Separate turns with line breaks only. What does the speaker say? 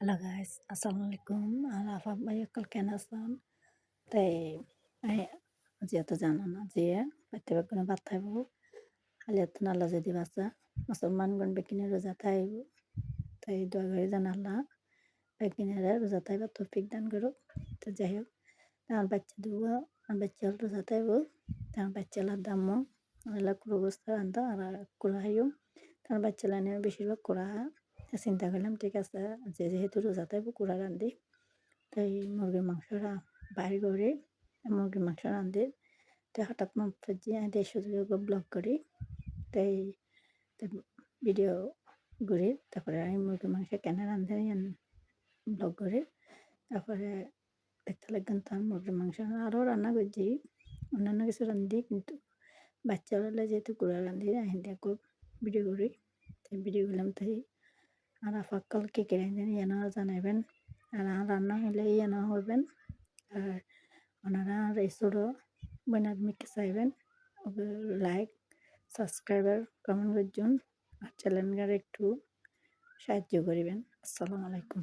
Hello guys, আসসালামু আলাইকুম। আর আফা ভাই অকল কেন আছেন? তাই আই যেহেতু জানো না যে প্রত্যেক কোনো বাদ থাকব হালিয়াতুন আল্লাহ যদি বাঁচা মুসলমানগণ বেকিনে রোজা থাকব তাই দোয়া করে জান আল্লাহ বেকিনেরা রোজা থাকবার তৌফিক দান করুক। তো যাই হোক আমার বাচ্চা দেবো আমার বাচ্চা রোজা থাকব আমার বাচ্চালার দামও আল্লাহ কুলো অবস্থা আনতো আর কুড়াইও আমার বাচ্চা লাইনে বেশিরভাগ কুড়া চিন্তা করলাম ঠিক আছে যেহেতু রোজা থাকব কুড়া রান্ধি তাই মুরগির মাংসটা বাইর করে মুরগির মাংস রান্ধি তাই হঠাৎ মন যে দেড়শো ব্লগ করি তাই ভিডিও করি তারপরে আমি মুরগির মাংস কেন রান্ধে ব্লগ করি তারপরে দেখতে লাগবেন তার মুরগির মাংস আরও রান্না করছি অন্যান্য কিছু রান্ধি কিন্তু বাচ্চা হলে যেহেতু কুড়া রান্ধি হিন্দি খুব ভিডিও করি তাই ভিডিও করলাম তাই আর আফাক্কাল কে কে রান্ধেন যেন জানাবেন আর রান্না হলে যেন হবেন আর ওনারা রেসোর্টও বনাদমিকে চাইবেন লাইক সাবস্ক্রাইবার কমেন্ট করছেন আর চ্যানেলগার একটু সাহায্য করিবেন। আসসালামু আলাইকুম।